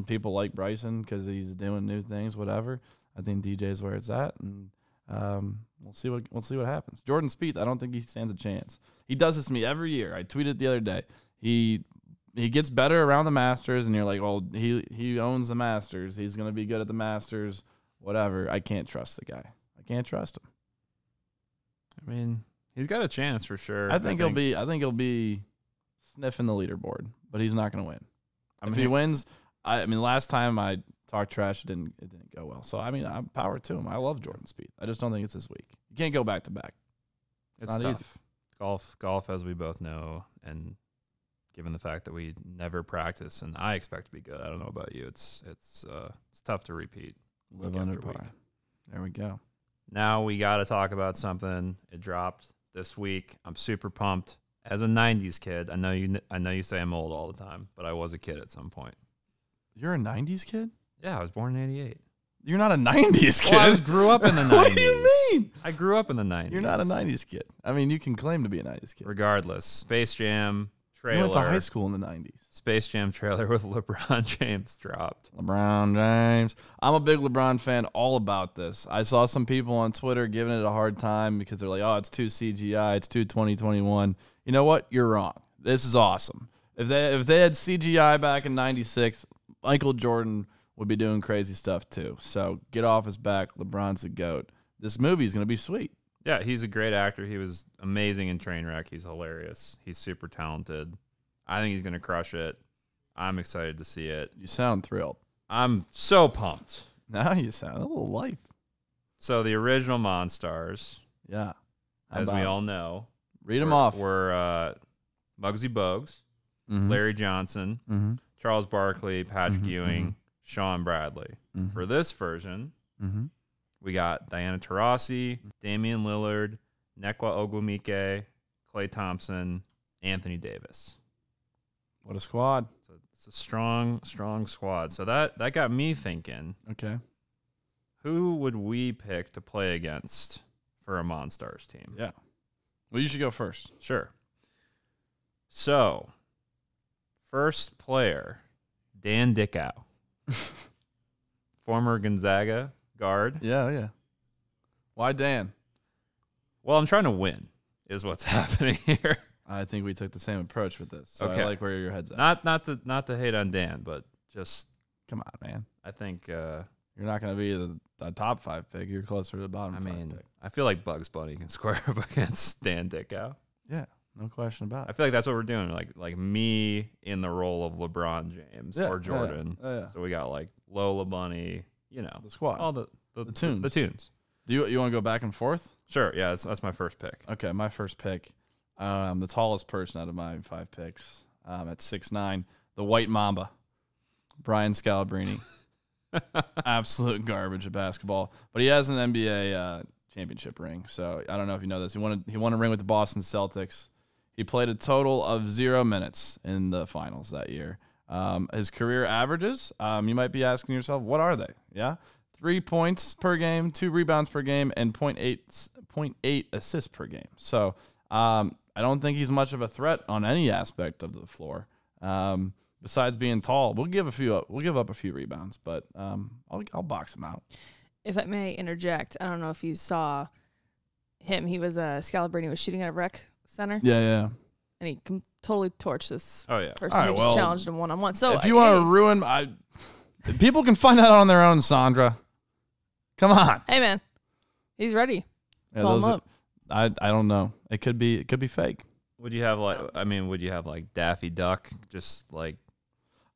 S2: People like Bryson because he's doing new things. Whatever. I think DJ is where it's at, and we'll see what happens. Jordan Spieth. I don't think he stands a chance. He does this to me every year. I tweeted the other day. He gets better around the Masters, and you're like, well, he owns the Masters. He's gonna be good at the Masters. Whatever. I can't trust the guy. I can't trust him.
S1: I mean, he's got a chance for sure.
S2: I think he'll be sniffing the leaderboard, but he's not going to win. If he wins, I mean, last time I talked trash, it didn't go well. So I mean, I'm power to him. I love Jordan Spieth. I just don't think it's this week. You can't go back to back.
S1: It's
S2: not
S1: tough.
S2: Easy.
S1: Golf, as we both know, and given the fact that we never practice, and I expect to be good. I don't know about you. It's tough to repeat.
S2: Live under par. There we go.
S1: Now we got to talk about something. It dropped this week. I'm super pumped. As a '90s kid, I know you say I'm old all the time, but I was a kid at some point.
S2: You're a '90s kid?
S1: Yeah, I was born in '88.
S2: You're not a '90s kid.
S1: Well, I grew up in the '90s.
S2: What do you mean?
S1: I grew up in the '90s.
S2: You're not a '90s kid. I mean, you can claim to be a '90s kid.
S1: Regardless, Space Jam trailer.
S2: You went to high school in the '90s.
S1: Space Jam trailer with LeBron James dropped.
S2: LeBron James. I'm a big LeBron fan, all about this. I saw some people on Twitter giving it a hard time because they're like, oh, it's too CGI, it's too 2021. You know what? You're wrong. This is awesome. If they had CGI back in 96, Michael Jordan would be doing crazy stuff too. So get off his back. LeBron's the GOAT. This movie is going to be sweet.
S1: Yeah, he's a great actor. He was amazing in Trainwreck. He's hilarious. He's super talented. I think he's going to crush it. I'm excited to see it.
S2: You sound thrilled.
S1: I'm so pumped.
S2: Now you sound a little life.
S1: So the original Monstars,
S2: Yeah.
S1: as we all know,
S2: read them off.
S1: Were Muggsy Bogues, Larry Johnson, Charles Barkley, Patrick Ewing, Sean Bradley. For this version, we got Diana Taurasi, Damian Lillard, Nekwa Ogwumike, Klay Thompson, Anthony Davis.
S2: What a squad.
S1: So it's a strong squad. So that got me thinking,
S2: Okay.
S1: who would we pick to play against for a Monstars team?
S2: Yeah. Well, you should go first.
S1: Sure. So, first player, Dan Dickau. Former Gonzaga guard.
S2: Yeah. Why Dan?
S1: Well, I'm trying to win is what's happening here.
S2: I think we took the same approach with this. So
S1: Okay.
S2: I like where your head's at.
S1: Not to hate on Dan, but just
S2: Come on, man.
S1: I think
S2: You're not going to be the top 5 pick. You're closer to the bottom 5 pick.
S1: I feel like Bugs Bunny can square up against Dan Dickau.
S2: Yeah, no question about
S1: I
S2: it.
S1: feel like that's what we're doing. Like me in the role of LeBron James or Jordan.
S2: Yeah.
S1: So we got like Lola Bunny, you know,
S2: The squad.
S1: all the
S2: tunes.
S1: The tunes.
S2: Do you want to go back and forth?
S1: Sure. Yeah, that's my first pick.
S2: Okay, my first pick. The tallest person out of my 5 picks at 6'9", the White Mamba, Brian Scalabrine. Absolute garbage at basketball, but he has an NBA championship ring. So I don't know if you know this. He won a ring with the Boston Celtics. He played a total of 0 minutes in the finals that year. His career averages, you might be asking yourself, what are they? Yeah, 3 points per game, 2 rebounds per game, and 0.8 assists per game. So I don't think he's much of a threat on any aspect of the floor. Besides being tall, we'll give up a few rebounds, but I'll box him out.
S3: If I may interject, I don't know if you saw him. He was Scalabrine was shooting at a rec center.
S2: Yeah.
S3: And he totally torched this
S1: Oh yeah.
S3: person who just challenged him one-on-one. So
S2: if you want to ruin, people can find that on their own, Sandra. Come on.
S3: Hey man, he's ready.
S2: Yeah,
S3: Call him up.
S2: I don't know. It could be fake.
S1: Would you have like Daffy Duck? Just like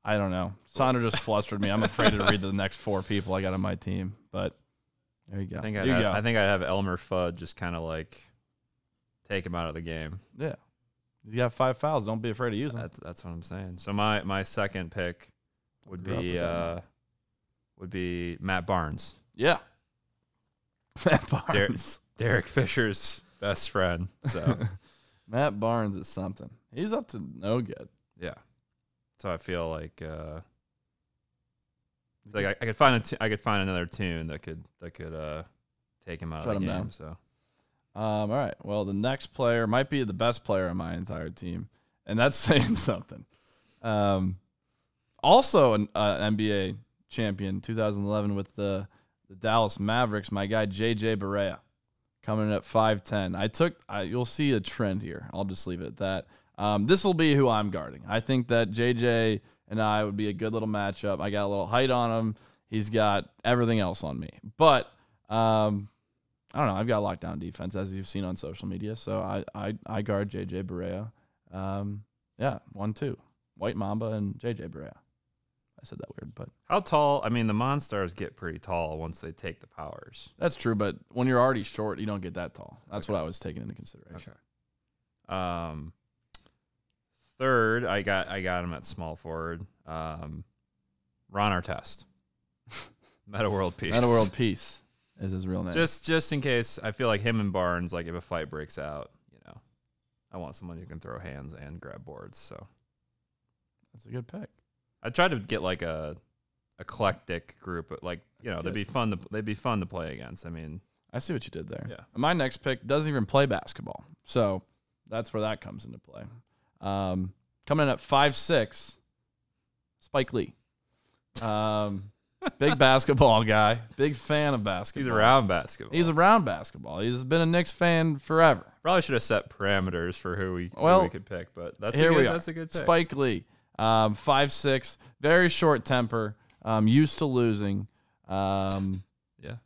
S2: I don't know. Sandra just flustered me. I'm afraid to read the next 4 people I got on my team. But there you go.
S1: I think I'd have Elmer Fudd just kind of like take him out of the game.
S2: Yeah. You got 5 fouls. Don't be afraid to use them.
S1: That's what I'm saying. So my second pick would be Matt Barnes.
S2: Yeah. Matt Barnes.
S1: Derek Fisher's best friend. So
S2: Matt Barnes is something. He's up to no good.
S1: yeah. So I feel like I could find another tune that could take him out
S2: Shut
S1: of the
S2: him
S1: game.
S2: down.
S1: So
S2: All right. Well, the next player might be the best player on my entire team, and that's saying something. Also an NBA champion, 2011 with the Dallas Mavericks. My guy JJ Barea, coming in at 5'10". You'll see a trend here. I'll just leave it at that. This will be who I'm guarding. I think that JJ and I would be a good little matchup. I got a little height on him. He's got everything else on me. But I don't know. I've got lockdown defense, as you've seen on social media. So I guard JJ Barea. 1-2. White Mamba and JJ Barea. I said that weird, but
S1: how tall? I mean, the Monstars get pretty tall once they take the powers.
S2: that's true. But when you're already short, you don't get that tall. That's what I was taking into consideration.
S1: Okay. Third, I got him at small forward. Ron Artest. Meta World Peace.
S2: Meta World Peace is his real name.
S1: Just in case, I feel like him and Barnes, like if a fight breaks out, I want someone who can throw hands and grab boards. So
S2: that's a good pick.
S1: I tried to get like a eclectic group, but like they'd be fun to play against. I mean,
S2: I see what you did there.
S1: Yeah.
S2: My next pick doesn't even play basketball, so that's where that comes into play. Coming in at 5'6", Spike Lee. Big basketball guy. Big fan of basketball.
S1: he's around basketball.
S2: He's around basketball. He's been a Knicks fan forever.
S1: Probably should have set parameters for who we could pick, but that's
S2: here we are.
S1: That's a good pick.
S2: Spike Lee, 5'6", very short temper, used to losing.
S1: Yeah.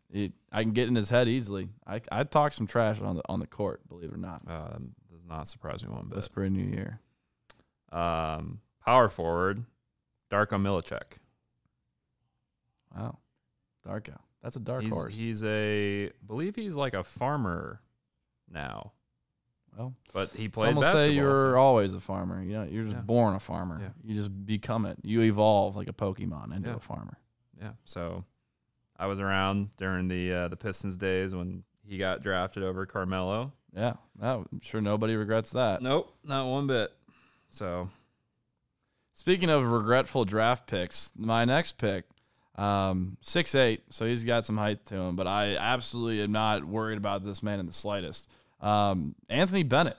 S2: I can get in his head easily. I talk some trash on the court, believe it or not.
S1: Does not surprise me one bit.
S2: Whisper in your ear.
S1: Power forward, Darko Milicic.
S2: Wow. Darko. That's a dark horse.
S1: Believe he's like a farmer now.
S2: Well,
S1: but he played
S2: some will
S1: basketball.
S2: say you're always a farmer. You're just born a farmer.
S1: Yeah.
S2: You just become it. You evolve like a Pokemon into a farmer.
S1: Yeah. So I was around during the Pistons days when he got drafted over Carmelo.
S2: Yeah. I'm sure nobody regrets that.
S1: Nope, not one bit. So
S2: speaking of regretful draft picks, my next pick, 6'8", so he's got some height to him, but I absolutely am not worried about this man in the slightest. Anthony Bennett,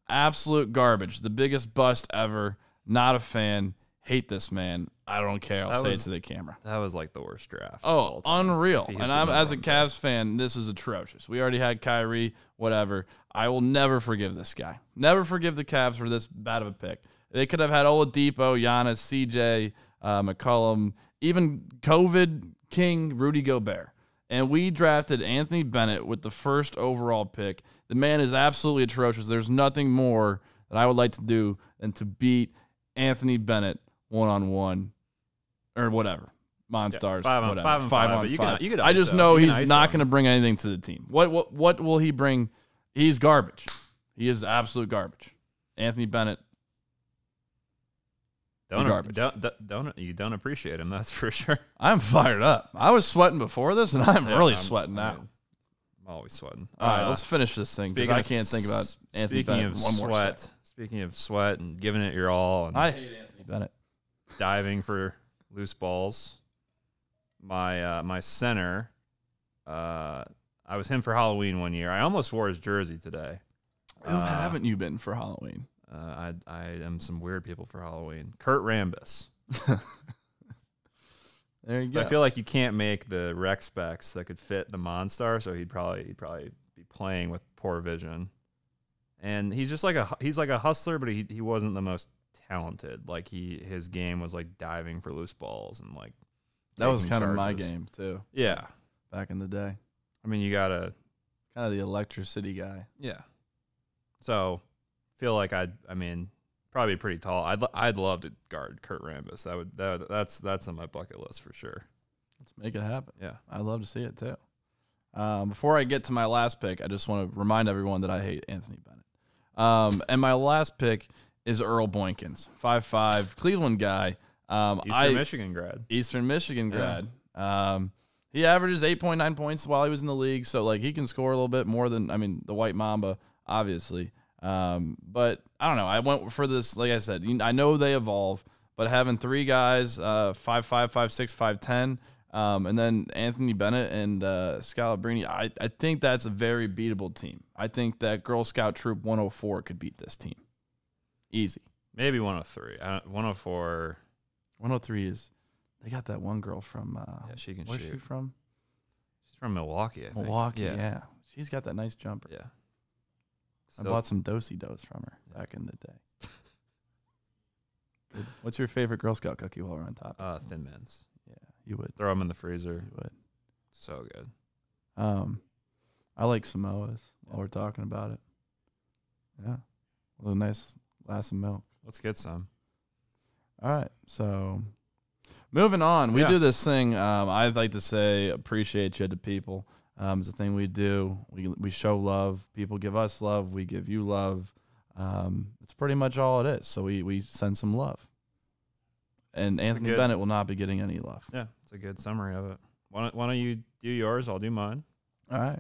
S2: absolute garbage, the biggest bust ever. Not a fan. Hate this man. I don't care. I'll say it to the camera.
S1: That was like the worst draft.
S2: Oh, unreal. And I'm as a Cavs fan, this is atrocious. We already had Kyrie, whatever. I will never forgive this guy. Never forgive the Cavs for this bad of a pick. They could have had Oladipo, Giannis, CJ, McCollum, even COVID King Rudy Gobert. And we drafted Anthony Bennett with the first overall pick. The man is absolutely atrocious. There's nothing more that I would like to do than to beat Anthony Bennett one-on-one or whatever. Monstars, whatever. 5-on-5.
S1: You could
S2: I just know he's not going to bring anything to the team. What will he bring? He's garbage. He is absolute garbage. Anthony Bennett.
S1: You don't appreciate him, that's for sure.
S2: I'm fired up. I was sweating before this, and I'm really sweating now.
S1: I'm always sweating.
S2: All right, let's finish this thing because I can't think about Anthony Bennett one more second.
S1: Speaking of sweat and giving it your all, and
S2: I hate Anthony Bennett.
S1: Diving for loose balls. My center, I was him for Halloween one year. I almost wore his jersey today.
S2: Who haven't you been for Halloween?
S1: I am some weird people for Halloween. Kurt Rambis.
S2: There you go.
S1: I feel like you can't make the rec specs that could fit the Monstar, so he'd probably be playing with poor vision. And he's just like a hustler, but he wasn't the most talented. Like his game was like diving for loose balls and like
S2: that was kind
S1: charges.
S2: of my game too.
S1: Yeah,
S2: back in the day.
S1: I mean, you gotta
S2: kind of the electricity guy.
S1: Yeah. So feel like probably pretty tall. I'd love to guard Kurt Rambis. That's on my bucket list for sure.
S2: Let's make it happen.
S1: Yeah,
S2: I'd love to see it too. Before I get to my last pick, I just want to remind everyone that I hate Anthony Bennett. And my last pick is Earl Boykins, 5'5", Cleveland guy.
S1: Eastern Michigan grad.
S2: Eastern Michigan grad. He averages 8.9 points while he was in the league, so like he can score a little bit more than the White Mamba, obviously. But I don't know. I went for this. Like I said, I know they evolve, but having three guys, 5'5", 5'6", 5'10", and then Anthony Bennett and Scalabrini, I think that's a very beatable team. I think that Girl Scout Troop 104 could beat this team. Easy.
S1: Maybe 103. 104.
S2: 103 is, they got that one girl from,
S1: she can
S2: where's
S1: shoot.
S2: she from?
S1: She's from Milwaukee, I think.
S2: Milwaukee, yeah. She's got that nice jumper.
S1: Yeah.
S2: I bought some Do-si-dos from her back in the day. Good. What's your favorite Girl Scout cookie while we're on top?
S1: Thin Mints.
S2: Yeah, you would.
S1: Throw them in the freezer.
S2: You would.
S1: So good.
S2: I like Samoas while we're talking about it. Yeah. A little nice glass of milk.
S1: Let's get some.
S2: All right. So moving on, we do this thing. I'd like to say appreciate you to people. It's a thing we do. We show love. People give us love. We give you love. It's pretty much all it is. So we send some love. And Anthony Bennett will not be getting any love.
S1: Yeah, it's a good summary of it. Why don't you do yours? I'll do mine.
S2: All right.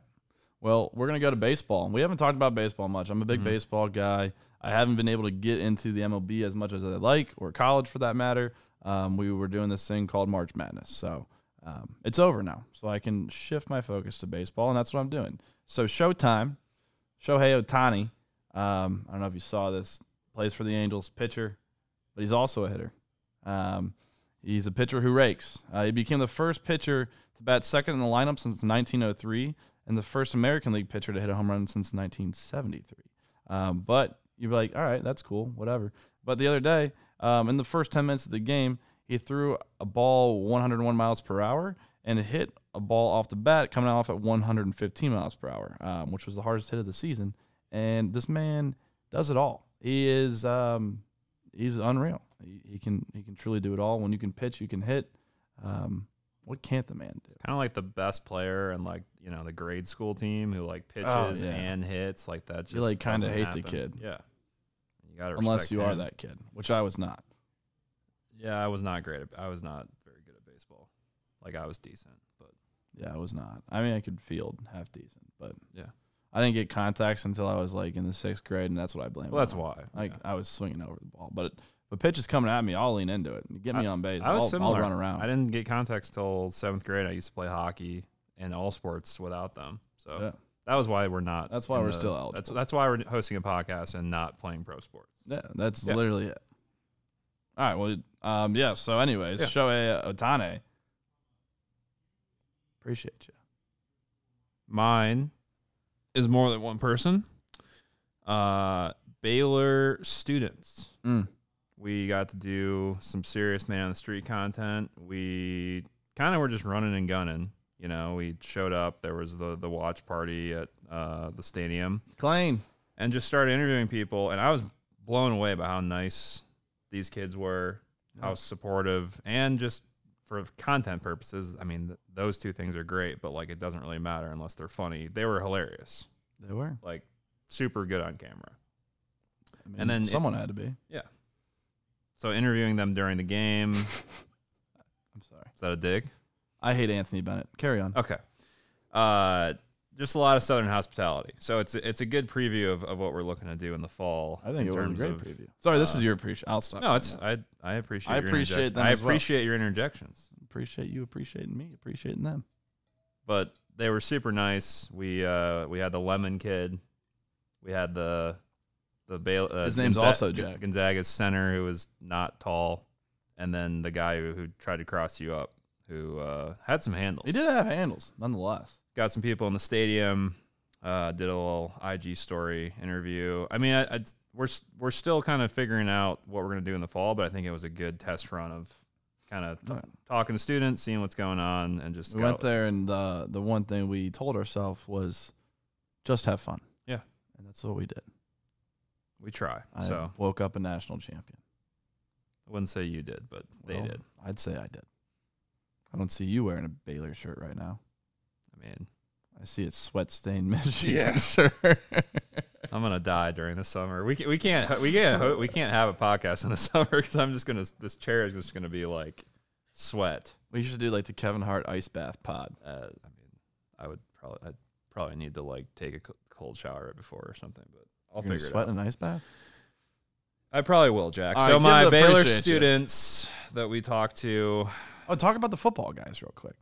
S2: Well, we're going to go to baseball. We haven't talked about baseball much. I'm a big baseball guy. I haven't been able to get into the MLB as much as I'd like, or college for that matter. We were doing this thing called March Madness. So it's over now. So I can shift my focus to baseball, and that's what I'm doing. So Showtime, Shohei Ohtani, I don't know if you saw this, plays for the Angels, pitcher, but he's also a hitter. He's a pitcher who rakes. He became the first pitcher to bat second in the lineup since 1903 and the first American League pitcher to hit a home run since 1973. But you'd be like, all right, that's cool, whatever. But the other day, in the first 10 minutes of the game, he threw a ball 101 miles per hour and hit a ball off the bat coming off at 115 miles per hour, which was the hardest hit of the season. And this man does it all. He is he's unreal. He can truly do it all. When you can pitch, you can hit. What can't the man do?
S1: Kind of like the best player and the grade school team who pitches and hits like that. Just
S2: you kind of hate
S1: happen.
S2: the kid.
S1: Yeah, you got to
S2: unless you are that kid, which I was not.
S1: Yeah, I was not great. I was not very good at baseball. I was decent, but
S2: yeah, I was not. I mean, I could field half decent, but
S1: yeah,
S2: I didn't get contacts until I was in the 6th grade, and that's what I blame.
S1: Well, that's why.
S2: I was swinging over the ball, but if a pitch is coming at me, I'll lean into it. You get me on base, I'll run around.
S1: I didn't get contacts till 7th grade. I used to play hockey and all sports without them. So that was why we're not.
S2: That's why we're still eligible.
S1: That's why we're hosting a podcast and not playing pro sports.
S2: Yeah, that's literally it. All right. Well, so anyways, Shohei Ohtani. Appreciate you.
S1: Mine is more than one person. Baylor students. We got to do some serious man on the street content. We kind of were just running and gunning. We showed up. There was the watch party at the stadium.
S2: McLane.
S1: And just started interviewing people. And I was blown away by how nice these kids were, how supportive, and just for content purposes, I mean, those two things are great, but it doesn't really matter unless they're funny. They were hilarious.
S2: They were.
S1: Super good on camera.
S2: I mean, and then someone had to be.
S1: Yeah. So interviewing them during the game.
S2: I'm sorry.
S1: Is that a dig?
S2: I hate Anthony Bennett. Carry on.
S1: Okay. Just a lot of Southern hospitality. So it's a good preview of what we're looking to do in the fall.
S2: I think it was a great preview. Sorry, this is your appreciation. I'll stop.
S1: No, I appreciate. I
S2: appreciate them.
S1: I appreciate your interjections.
S2: Appreciate you appreciating me, appreciating them.
S1: But they were super nice. We had the Lemon Kid. We had the Baylor.
S2: His name's also Jack.
S1: Gonzaga's center, who was not tall, and then the guy who tried to cross you up, who had some handles.
S2: He did have handles, nonetheless.
S1: Got some people in the stadium. Did a little IG story interview. I mean, we're still kind of figuring out what we're going to do in the fall, but I think it was a good test run of kind of talking to students, seeing what's going on, and just
S2: we went there, and the one thing we told ourselves was just have fun.
S1: Yeah,
S2: and that's what we did.
S1: We try.
S2: I woke up a national champion.
S1: I wouldn't say you did, but they did.
S2: I'd say I did. I don't see you wearing a Baylor shirt right now.
S1: I mean,
S2: I see a sweat-stained Michigan shirt.
S1: I'm gonna die during the summer. We can't have a podcast in the summer because this chair is just gonna be like sweat.
S2: We should do like the Kevin Hart ice bath pod.
S1: I'd probably need to like take a cold shower right before or something, but I'll
S2: You're
S1: figure it
S2: sweat
S1: out.
S2: in an ice bath?
S1: I probably will, Jack.
S2: All
S1: So
S2: right,
S1: my
S2: give the
S1: Baylor
S2: appreciate you.
S1: students that we talked to.
S2: Oh, talk about the football guys real quick.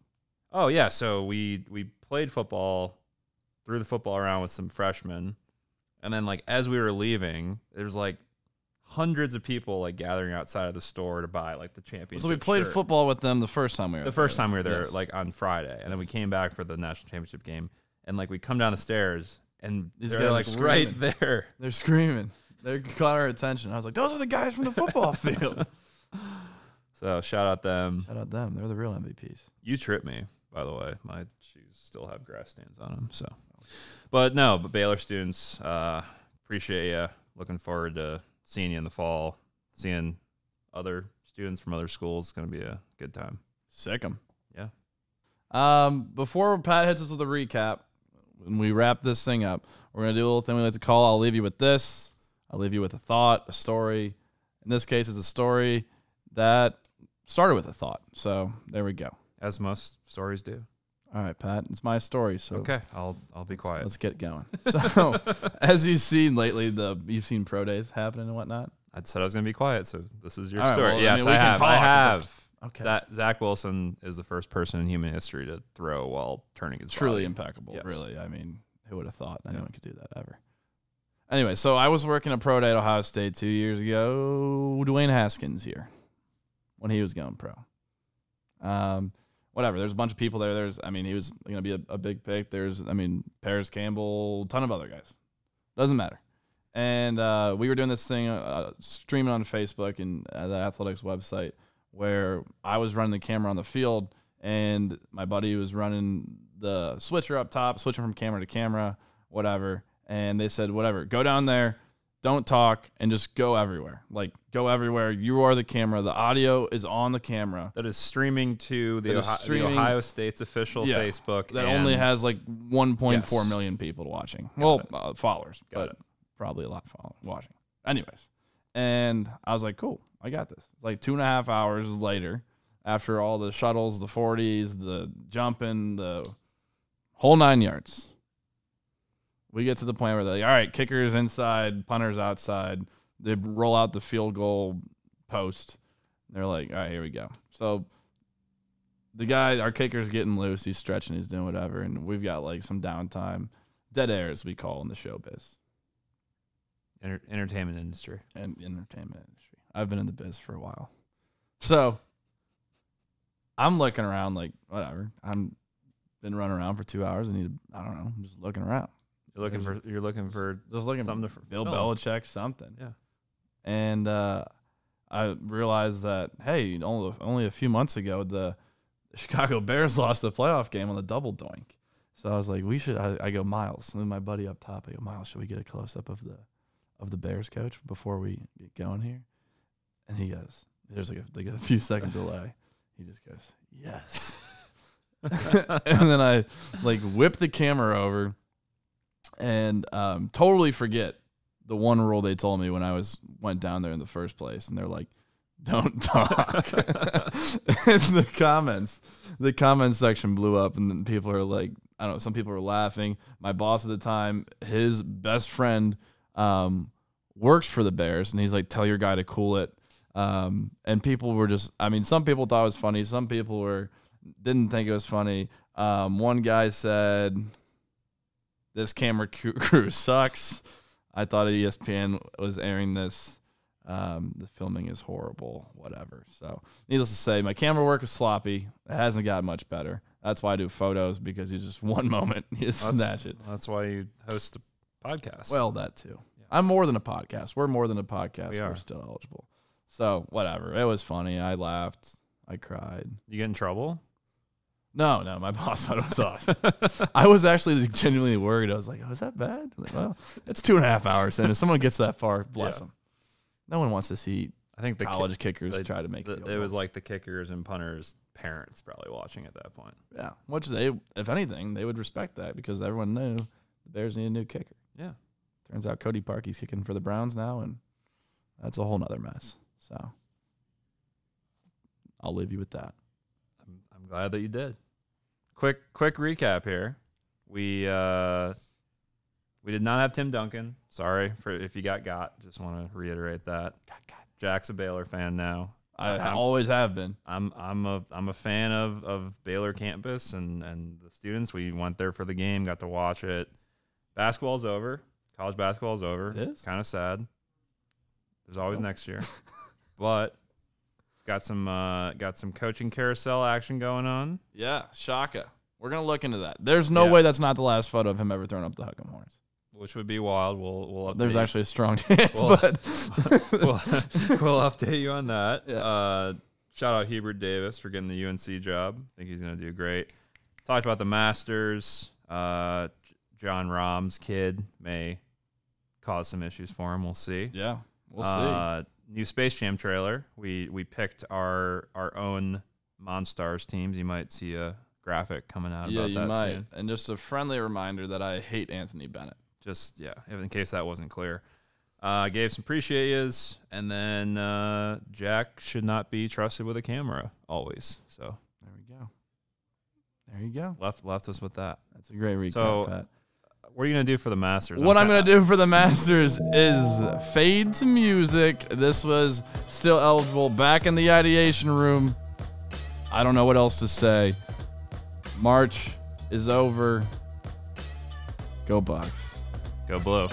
S1: Oh yeah, so we played football, threw the football around with some freshmen, and then like as we were leaving, there's like hundreds of people like gathering outside of the store to buy like the championship.
S2: So we played
S1: shirt.
S2: football with them the first time we were there.
S1: The first time we were there,
S2: Yes.
S1: like on Friday, and then we came back for the national championship game, and like we come down the stairs, and
S2: These
S1: they're
S2: guys are
S1: like
S2: screaming.
S1: right there.
S2: They're screaming. They caught our attention. I was like, those are the guys from the football field.
S1: So shout out them.
S2: Shout out them. They're the real MVPs.
S1: You tripped me, by the way. My shoes still have grass stains on them. So, but Baylor students, appreciate you. Looking forward to seeing you in the fall. Seeing other students from other schools is going to be a good time.
S2: Sick 'em.
S1: Yeah.
S2: Before Pat hits us with a recap, when we wrap this thing up, we're going to do a little thing we like to call I'll leave you with this. I'll leave you with a thought, a story. In this case, it's a story that started with a thought. So there we go.
S1: As most stories do.
S2: All right, Pat, it's my story. So
S1: Okay, I'll be quiet.
S2: Let's get going. So, as you've seen lately, you've seen pro days happening and whatnot.
S1: I said I was going to be quiet, so this is your
S2: All right,
S1: story.
S2: well,
S1: Yes,
S2: we
S1: I
S2: can
S1: have.
S2: talk.
S1: I have.
S2: Okay.
S1: Zach Wilson is the first person in human history to throw while turning his
S2: Truly
S1: body.
S2: impeccable,
S1: Yes.
S2: really. I mean, who would have thought anyone could do that ever? Anyway, so I was working a pro day at Ohio State 2 years ago. Dwayne Haskins here when he was going pro. Whatever. There's a bunch of people there. He was going to be a big pick. Paris Campbell, ton of other guys. Doesn't matter. And we were doing this thing, streaming on Facebook and the athletics website, where I was running the camera on the field, and my buddy was running the switcher up top, switching from camera to camera, whatever. And they said, whatever, go down there, don't talk, and just go everywhere. Like, go everywhere. You are the camera. The audio is on the camera.
S1: That is streaming to the
S2: streaming-
S1: Ohio State's official
S2: Yeah,
S1: Facebook.
S2: That
S1: and
S2: only has like 1.4
S1: Yes.
S2: million people watching.
S1: Got
S2: Followers,
S1: Got
S2: but
S1: it.
S2: probably a lot watching. Anyways, and I was like, cool, I got this. Like 2.5 hours later, after all the shuttles, the 40s, the jumping, the whole 9 yards, we get to the point where they're like, all right, kickers inside, punters outside. They roll out the field goal post. They're like, all right, here we go. So the guy, our kicker's getting loose. He's stretching. He's doing whatever. And we've got like some downtime. Dead air, as we call in the showbiz.
S1: entertainment industry.
S2: And entertainment industry. I've been in the biz for a while. So I'm looking around like, whatever. I'm been running around for 2 hours. I don't know. I'm just looking around.
S1: You're looking for
S2: Just looking
S1: something
S2: for
S1: to
S2: Bill
S1: film.
S2: Belichick, something.
S1: Yeah.
S2: And I realized that, hey, only a few months ago, the Chicago Bears lost the playoff game on the double doink. So I was like, I go, Miles, and my buddy up top, I go, Miles, should we get a close-up of the Bears coach before we get going here? And he goes, there's like a few second delay. He just goes, yes. And then I like whip the camera over and totally forget the one rule they told me when I went down there in the first place. And they're like, don't talk. And the comments section blew up, and then people are like, I don't know, some people were laughing. My boss at the time, his best friend works for the Bears, and he's like, tell your guy to cool it. And people were just, some people thought it was funny. Some people didn't think it was funny. One guy said, this camera crew sucks. I thought ESPN was airing this. The filming is horrible, whatever. So needless to say, my camera work is sloppy. It hasn't gotten much better. That's why I do photos, because you just one moment, you snatch it.
S1: That's why you host a podcast.
S2: Well, that too.
S1: Yeah.
S2: I'm more than a podcast. We're more than a podcast.
S1: We are.
S2: We're still eligible. So whatever. It was funny. I laughed. I cried.
S1: You get in trouble?
S2: No, my boss thought it was awesome. I was actually genuinely worried. I was like, oh, is that bad? Like, well, it's 2.5 hours in. If someone gets that far, bless them. No one wants to see
S1: I think the
S2: college kickers try to make
S1: it was like the kickers and punters' parents probably watching at that point.
S2: Yeah, which they, if anything, they would respect that, because everyone knew the Bears need a new kicker.
S1: Yeah.
S2: Turns out Cody Parkey's kicking for the Browns now, and that's a whole nother mess. So I'll leave you with that.
S1: I'm glad that you did. Quick recap here. We did not have Tim Duncan. Sorry for if you got. Just want to reiterate that. Jack's a Baylor fan now.
S2: I always have been.
S1: I'm a fan of Baylor campus and the students. We went there for the game, got to watch it. Basketball's over. College basketball's over.
S2: It is?
S1: Kind of sad. There's always next year. But got some coaching carousel action going on.
S2: Yeah, Shaka. We're gonna look into that. There's no way that's not the last photo of him ever throwing up the Huck'em Horns.
S1: Which would be wild. We'll update.
S2: There's actually a strong chance, but
S1: we'll update you on that.
S2: Yeah.
S1: Shout out Hebert Davis for getting the UNC job. I think he's going to do great. Talked about the Masters. John Rahm's kid may cause some issues for him. We'll see.
S2: Yeah, we'll see.
S1: New Space Jam trailer. We picked our own Monstars teams. You might see a graphic coming out about that
S2: might.
S1: soon.
S2: And just a friendly reminder that I hate Anthony Bennett.
S1: Just, in case that wasn't clear. Gave some appreciate yous, and then Jack should not be trusted with a camera always. So
S2: there you go.
S1: Left us with that.
S2: That's a great recap,
S1: So,
S2: Pat.
S1: What are you going to do for the Masters?
S2: What I'm going to do for the Masters is fade to music. This was still eligible. Back in the ideation room. I don't know what else to say. March is over. Go Bucks.
S1: Go Blue.